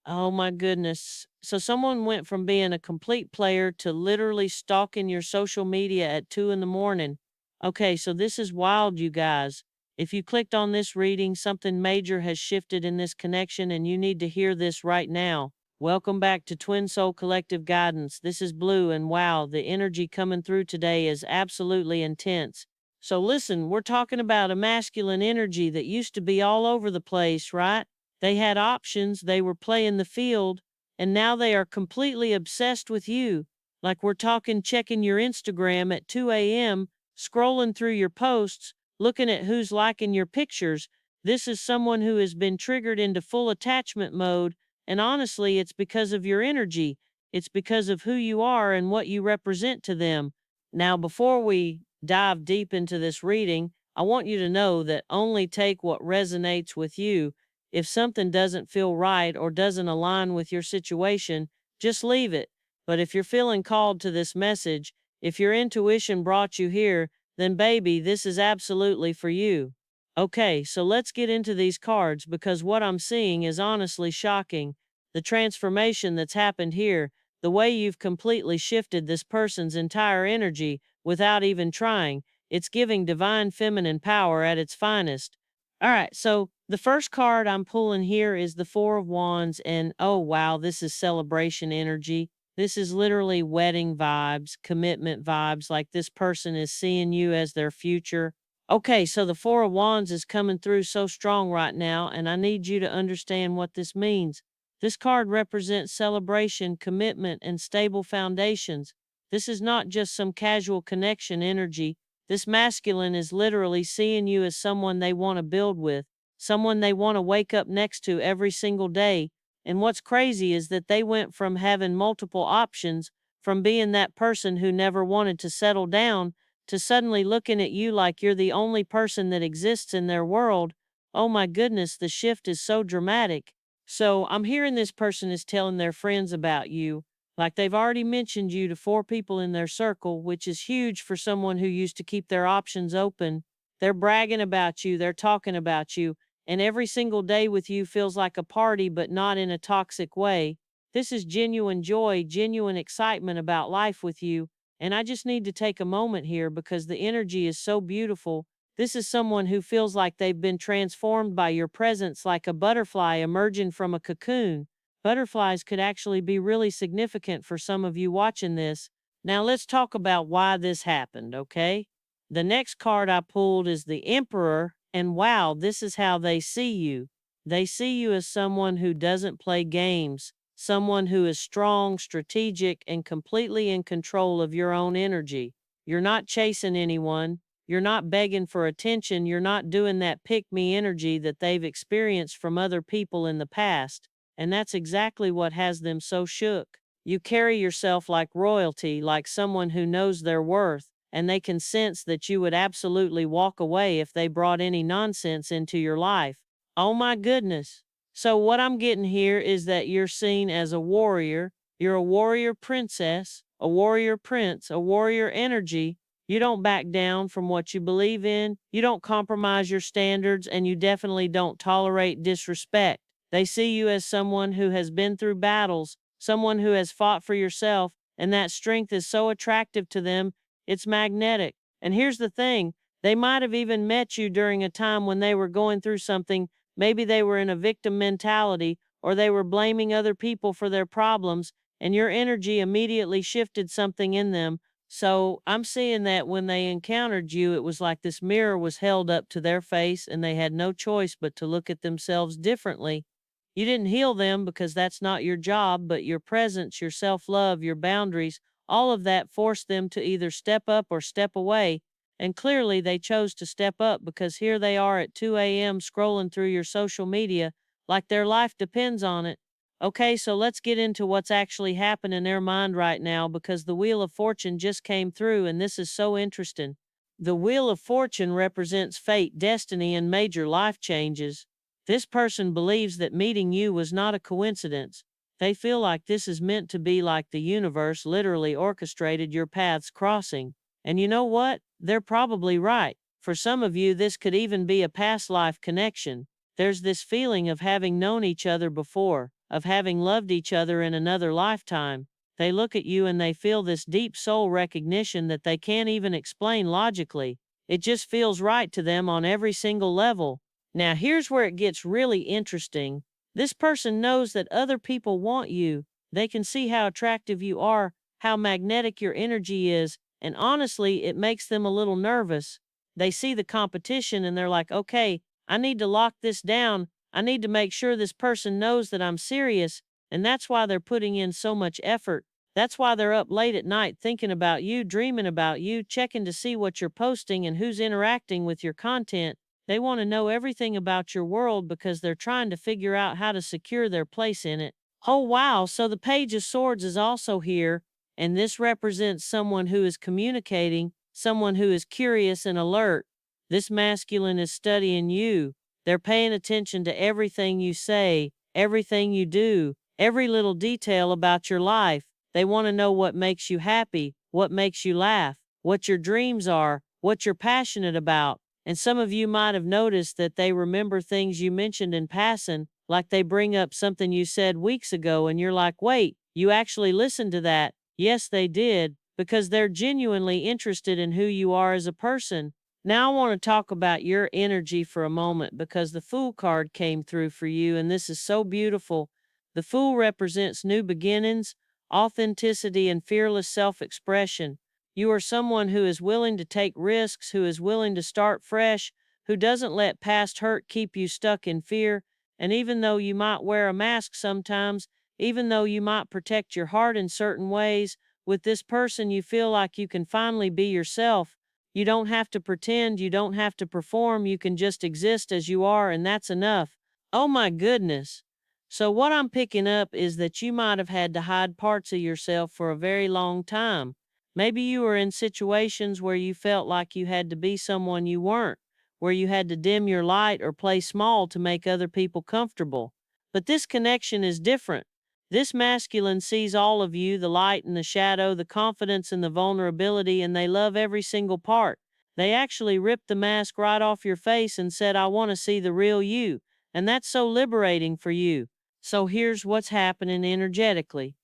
Oh my goodness. So someone went from being a complete player to literally stalking your social media at 2 in the morning. Okay, so this is wild, you guys. If you clicked on this reading, something major has shifted in this connection, and you need to hear this right now. Welcome back to Twin Soul Collective Guidance. This is Blue, and wow, the energy coming through today is absolutely intense. So listen, we're talking about a masculine energy that used to be all over the place, right? They had options, they were playing the field, and now they are completely obsessed with you. Like we're talking checking your Instagram at 2 a.m., scrolling through your posts, looking at who's liking your pictures. This is someone who has been triggered into full attachment mode, and honestly, it's because of your energy. It's because of who you are and what you represent to them. Now, before we dive deep into this reading, I want you to know that only take what resonates with you. If something doesn't feel right or doesn't align with your situation, just leave it. But if you're feeling called to this message, if your intuition brought you here, then baby, this is absolutely for you. Okay, so let's get into these cards because what I'm seeing is honestly shocking. The transformation that's happened here, the way you've completely shifted this person's entire energy without even trying, it's giving divine feminine power at its finest. All right, so the first card I'm pulling here is the Four of Wands, and oh wow, this is celebration energy. This is literally wedding vibes, commitment vibes, like this person is seeing you as their future. Okay, so the Four of Wands is coming through so strong right now, and I need you to understand what this means. This card represents celebration, commitment, and stable foundations. This is not just some casual connection energy. This masculine is literally seeing you as someone they want to build with, someone they want to wake up next to every single day. And what's crazy is that they went from having multiple options, from being that person who never wanted to settle down, to suddenly looking at you like you're the only person that exists in their world. Oh my goodness, the shift is so dramatic. So I'm hearing this person is telling their friends about you, like they've already mentioned you to four people in their circle, which is huge for someone who used to keep their options open. They're bragging about you, they're talking about you, and every single day with you feels like a party, but not in a toxic way. This is genuine joy, genuine excitement about life with you. And I just need to take a moment here because the energy is so beautiful. This is someone who feels like they've been transformed by your presence, like a butterfly emerging from a cocoon. Butterflies could actually be really significant for some of you watching this. Now, let's talk about why this happened, okay? The next card I pulled is the Emperor, and wow, this is how they see you. They see you as someone who doesn't play games, someone who is strong, strategic, and completely in control of your own energy. You're not chasing anyone. You're not begging for attention. You're not doing that pick me energy that they've experienced from other people in the past. And that's exactly what has them so shook. You carry yourself like royalty, like someone who knows their worth, and they can sense that you would absolutely walk away if they brought any nonsense into your life. Oh my goodness. So, what I'm getting here is that you're seen as a warrior. You're a warrior princess, a warrior prince, a warrior energy. You don't back down from what you believe in. You don't compromise your standards, and you definitely don't tolerate disrespect. They see you as someone who has been through battles, someone who has fought for yourself, and that strength is so attractive to them, it's magnetic. And here's the thing, they might have even met you during a time when they were going through something. Maybe they were in a victim mentality, or they were blaming other people for their problems, and your energy immediately shifted something in them. So I'm seeing that when they encountered you, it was like this mirror was held up to their face, and they had no choice but to look at themselves differently. You didn't heal them because that's not your job, but your presence, your self love, your boundaries, all of that forced them to either step up or step away. And clearly they chose to step up because here they are at 2 a.m. scrolling through your social media like their life depends on it. Okay, so let's get into what's actually happening in their mind right now because the Wheel of Fortune just came through and this is so interesting. The Wheel of Fortune represents fate, destiny, and major life changes. This person believes that meeting you was not a coincidence. They feel like this is meant to be, like the universe literally orchestrated your paths crossing. And you know what? They're probably right. For some of you, this could even be a past life connection. There's this feeling of having known each other before, of having loved each other in another lifetime. They look at you and they feel this deep soul recognition that they can't even explain logically. It just feels right to them on every single level. Now, here's where it gets really interesting. This person knows that other people want you. They can see how attractive you are, how magnetic your energy is, and honestly, it makes them a little nervous. They see the competition and they're like, okay, I need to lock this down. I need to make sure this person knows that I'm serious. And that's why they're putting in so much effort. That's why they're up late at night thinking about you, dreaming about you, checking to see what you're posting and who's interacting with your content. They want to know everything about your world because they're trying to figure out how to secure their place in it. Oh, wow. So the Page of Swords is also here, and this represents someone who is communicating, someone who is curious and alert. This masculine is studying you. They're paying attention to everything you say, everything you do, every little detail about your life. They want to know what makes you happy, what makes you laugh, what your dreams are, what you're passionate about. And some of you might have noticed that they remember things you mentioned in passing, like they bring up something you said weeks ago and you're like, wait, you actually listened to that? Yes, they did, because they're genuinely interested in who you are as a person. Now I want to talk about your energy for a moment because the Fool card came through for you, and this is so beautiful. The Fool represents new beginnings, authenticity, and fearless self-expression. You are someone who is willing to take risks, who is willing to start fresh, who doesn't let past hurt keep you stuck in fear. And even though you might wear a mask sometimes, even though you might protect your heart in certain ways, with this person you feel like you can finally be yourself. You don't have to pretend, you don't have to perform, you can just exist as you are, and that's enough. Oh my goodness. So, what I'm picking up is that you might have had to hide parts of yourself for a very long time. Maybe you were in situations where you felt like you had to be someone you weren't, where you had to dim your light or play small to make other people comfortable. But this connection is different. This masculine sees all of you, the light and the shadow, the confidence and the vulnerability, and they love every single part. They actually ripped the mask right off your face and said, I want to see the real you. And that's so liberating for you. So here's what's happening energetically.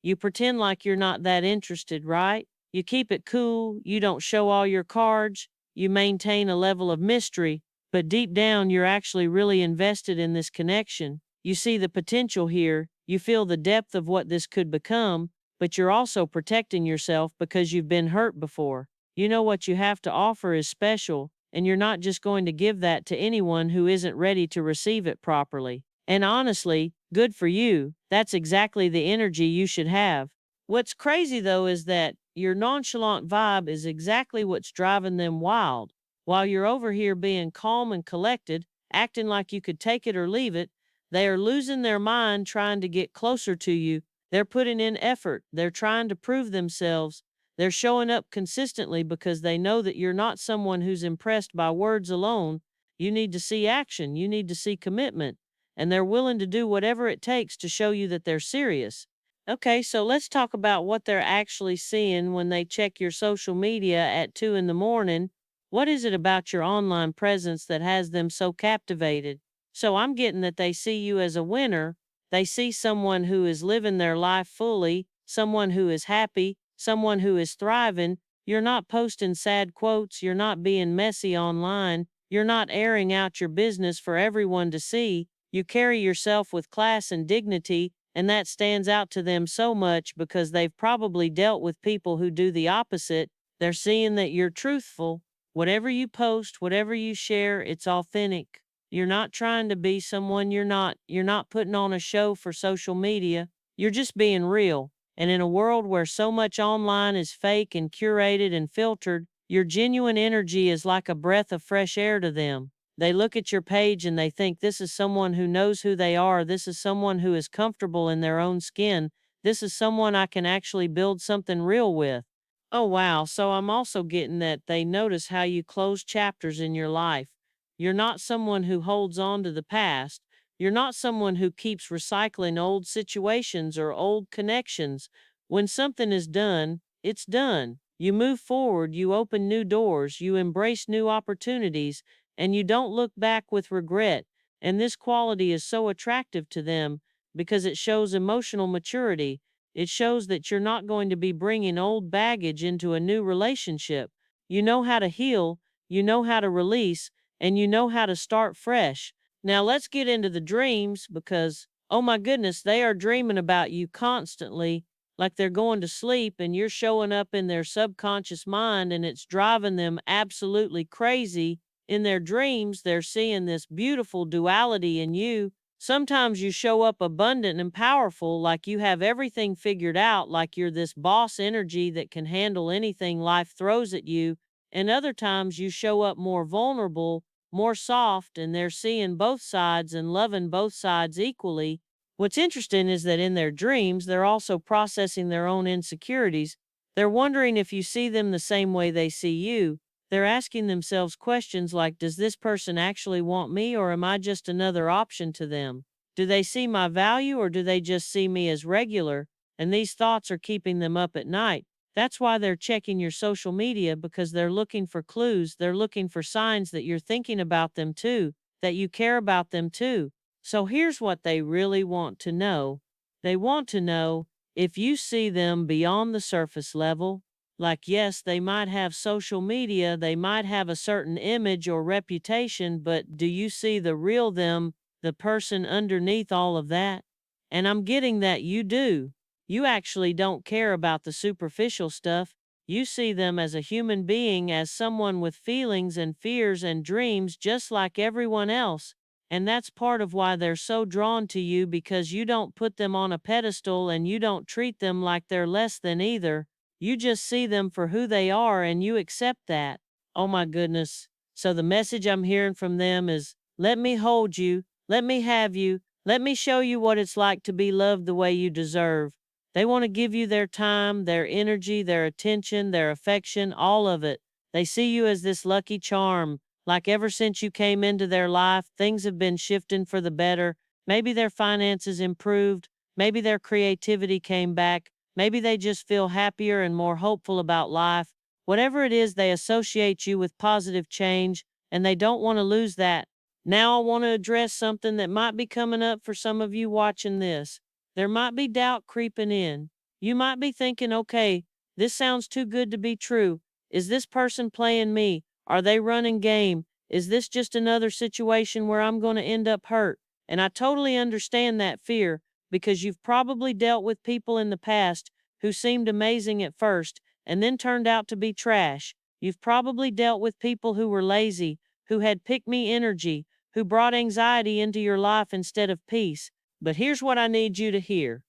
You pretend like you're not that interested, right? You keep it cool, you don't show all your cards, you maintain a level of mystery, but deep down you're actually really invested in this connection. You see the potential here, you feel the depth of what this could become, but you're also protecting yourself because you've been hurt before. You know what you have to offer is special, and you're not just going to give that to anyone who isn't ready to receive it properly. And honestly, good for you. That's exactly the energy you should have. What's crazy though is that your nonchalant vibe is exactly what's driving them wild. While you're over here being calm and collected, acting like you could take it or leave it, they are losing their mind trying to get closer to you. They're putting in effort. They're trying to prove themselves. They're showing up consistently because they know that you're not someone who's impressed by words alone. You need to see action. You need to see commitment. And they're willing to do whatever it takes to show you that they're serious. Okay, so let's talk about what they're actually seeing when they check your social media at 2 in the morning. What is it about your online presence that has them so captivated? So I'm getting that they see you as a winner. They see someone who is living their life fully, someone who is happy, someone who is thriving. You're not posting sad quotes. You're not being messy online. You're not airing out your business for everyone to see. You carry yourself with class and dignity, and that stands out to them so much because they've probably dealt with people who do the opposite. They're seeing that you're truthful. Whatever you post, whatever you share, it's authentic. You're not trying to be someone you're not. You're not putting on a show for social media. You're just being real. And in a world where so much online is fake and curated and filtered, your genuine energy is like a breath of fresh air to them. They look at your page and they think this is someone who knows who they are. This is someone who is comfortable in their own skin. This is someone I can actually build something real with. Oh, wow. So I'm also getting that they notice how you close chapters in your life. You're not someone who holds on to the past. You're not someone who keeps recycling old situations or old connections. When something is done, it's done. You move forward, you open new doors, you embrace new opportunities, and you don't look back with regret. And this quality is so attractive to them because it shows emotional maturity. It shows that you're not going to be bringing old baggage into a new relationship. You know how to heal, you know how to release, and you know how to start fresh. Now let's get into the dreams because, oh my goodness, they are dreaming about you constantly, like they're going to sleep and you're showing up in their subconscious mind and it's driving them absolutely crazy. In their dreams, they're seeing this beautiful duality in you. Sometimes you show up abundant and powerful, like you have everything figured out, like you're this boss energy that can handle anything life throws at you. And other times you show up more vulnerable, more soft, and they're seeing both sides and loving both sides equally. What's interesting is that in their dreams, they're also processing their own insecurities. They're wondering if you see them the same way they see you. They're asking themselves questions like, does this person actually want me, or am I just another option to them? Do they see my value, or do they just see me as regular? And these thoughts are keeping them up at night. That's why they're checking your social media, because they're looking for clues. They're looking for signs that you're thinking about them too, that you care about them too. So here's what they really want to know. They want to know if you see them beyond the surface level. Like, yes, they might have social media, they might have a certain image or reputation, but do you see the real them, the person underneath all of that? And I'm getting that you do. You actually don't care about the superficial stuff. You see them as a human being, as someone with feelings and fears and dreams just like everyone else. And that's part of why they're so drawn to you, because you don't put them on a pedestal and you don't treat them like they're less than either. You just see them for who they are and you accept that. Oh my goodness. So the message I'm hearing from them is, let me hold you, let me have you, let me show you what it's like to be loved the way you deserve. They want to give you their time, their energy, their attention, their affection, all of it. They see you as this lucky charm. Like ever since you came into their life, things have been shifting for the better. Maybe their finances improved. Maybe their creativity came back. Maybe they just feel happier and more hopeful about life. Whatever it is, they associate you with positive change, and they don't want to lose that. Now I want to address something that might be coming up for some of you watching this. There might be doubt creeping in. You might be thinking, okay, this sounds too good to be true. Is this person playing me? Are they running game? Is this just another situation where I'm going to end up hurt? And I totally understand that fear, because you've probably dealt with people in the past who seemed amazing at first and then turned out to be trash. You've probably dealt with people who were lazy, who had pick-me energy, who brought anxiety into your life instead of peace. But here's what I need you to hear.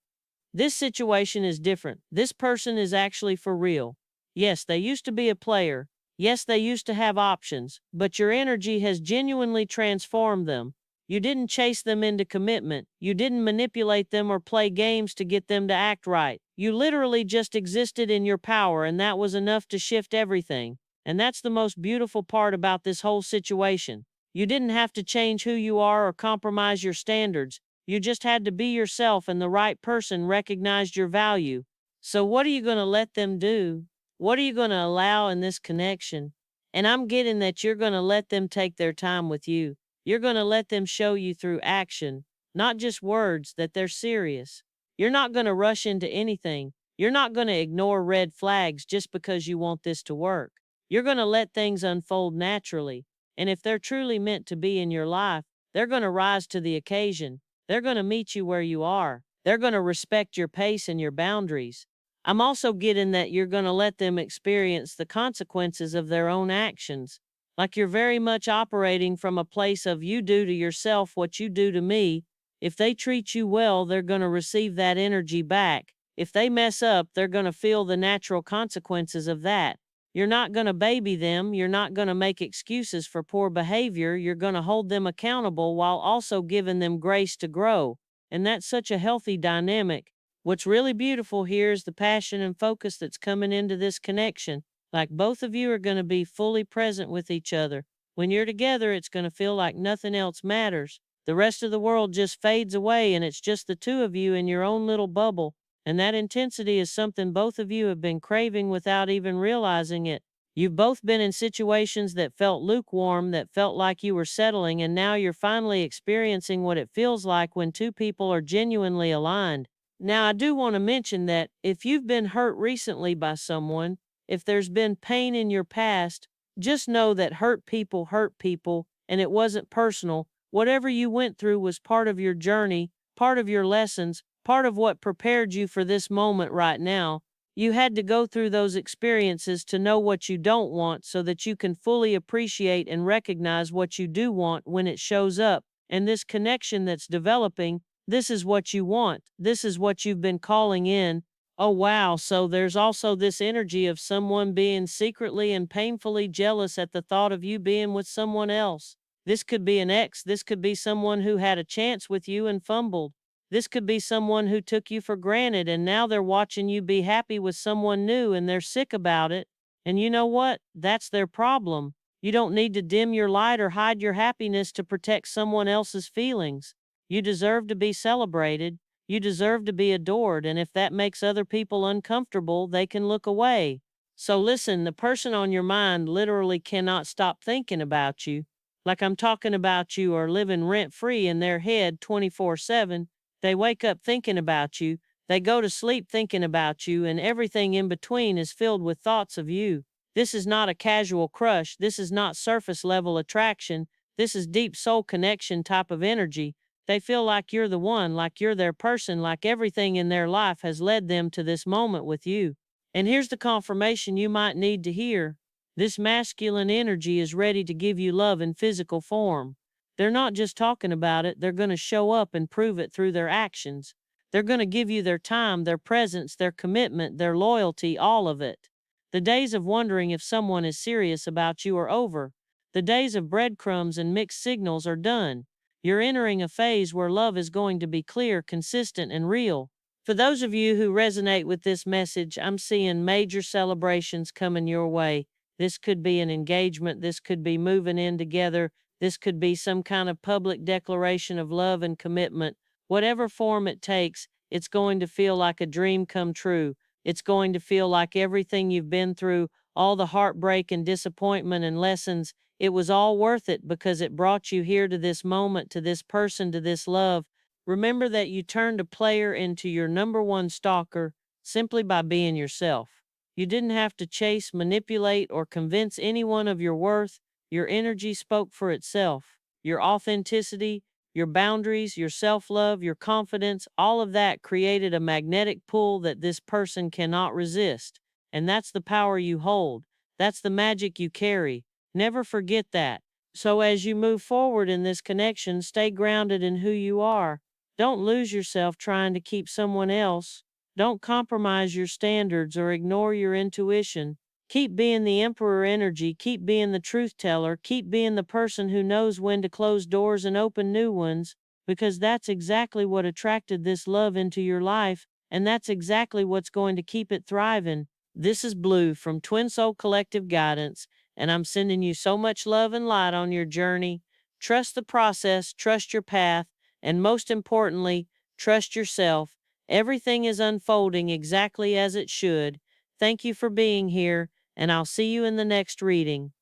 This situation is different. This person is actually for real. Yes, they used to be a player. Yes, they used to have options, but your energy has genuinely transformed them. You didn't chase them into commitment. You didn't manipulate them or play games to get them to act right. You literally just existed in your power, and that was enough to shift everything. And that's the most beautiful part about this whole situation. You didn't have to change who you are or compromise your standards. You just had to be yourself, and the right person recognized your value. So what are you going to let them do? What are you going to allow in this connection? And I'm getting that you're going to let them take their time with you. You're going to let them show you through action, not just words, that they're serious. You're not going to rush into anything. You're not going to ignore red flags just because you want this to work. You're going to let things unfold naturally. And if they're truly meant to be in your life, they're going to rise to the occasion. They're going to meet you where you are. They're going to respect your pace and your boundaries. I'm also getting that you're going to let them experience the consequences of their own actions. Like you're very much operating from a place of, you do to yourself what you do to me. If they treat you well, they're going to receive that energy back. If they mess up, they're going to feel the natural consequences of that. You're not going to baby them. You're not going to make excuses for poor behavior. You're going to hold them accountable while also giving them grace to grow. And that's such a healthy dynamic. What's really beautiful here is the passion and focus that's coming into this connection. Like both of you are going to be fully present with each other. When you're together, it's going to feel like nothing else matters. The rest of the world just fades away, and it's just the two of you in your own little bubble. And that intensity is something both of you have been craving without even realizing it. You've both been in situations that felt lukewarm, that felt like you were settling, and now you're finally experiencing what it feels like when two people are genuinely aligned. Now, I do want to mention that if you've been hurt recently by someone, if there's been pain in your past, just know that hurt people, and it wasn't personal. Whatever you went through was part of your journey, part of your lessons, part of what prepared you for this moment right now. You had to go through those experiences to know what you don't want so that you can fully appreciate and recognize what you do want when it shows up. And this connection that's developing, this is what you want. This is what you've been calling in. Oh, wow. So there's also this energy of someone being secretly and painfully jealous at the thought of you being with someone else. This could be an ex. This could be someone who had a chance with you and fumbled. This could be someone who took you for granted and now they're watching you be happy with someone new and they're sick about it. And you know what? That's their problem. You don't need to dim your light or hide your happiness to protect someone else's feelings. You deserve to be celebrated. You deserve to be adored. And if that makes other people uncomfortable, they can look away. So listen, the person on your mind literally cannot stop thinking about you. Like I'm talking about you or living rent free in their head 24/7. They wake up thinking about you, they go to sleep thinking about you, and everything in between is filled with thoughts of you. This is not a casual crush. This is not surface level attraction. This is deep soul connection type of energy. They feel like you're the one, like you're their person, like everything in their life has led them to this moment with you. And here's the confirmation you might need to hear. This masculine energy is ready to give you love in physical form. They're not just talking about it, they're going to show up and prove it through their actions. They're going to give you their time, their presence, their commitment, their loyalty, all of it. The days of wondering if someone is serious about you are over. The days of breadcrumbs and mixed signals are done. You're entering a phase where love is going to be clear, consistent, and real. For those of you who resonate with this message, I'm seeing major celebrations coming your way. This could be an engagement, this could be moving in together, this could be some kind of public declaration of love and commitment. Whatever form it takes, it's going to feel like a dream come true. It's going to feel like everything you've been through, all the heartbreak and disappointment and lessons, it was all worth it because it brought you here to this moment, to this person, to this love. Remember that you turned a player into your number one stalker simply by being yourself. You didn't have to chase, manipulate, or convince anyone of your worth. Your energy spoke for itself. Your authenticity, your boundaries, your self love, your confidence, all of that created a magnetic pull that this person cannot resist. And that's the power you hold. That's the magic you carry. Never forget that. So as you move forward in this connection, stay grounded in who you are. Don't lose yourself trying to keep someone else. Don't compromise your standards or ignore your intuition. Keep being the emperor energy, keep being the truth teller, keep being the person who knows when to close doors and open new ones, because that's exactly what attracted this love into your life, and that's exactly what's going to keep it thriving. This is Blue from Twin Soul Collective Guidance, and I'm sending you so much love and light on your journey. Trust the process, trust your path, and most importantly, trust yourself. Everything is unfolding exactly as it should. Thank you for being here, and I'll see you in the next reading.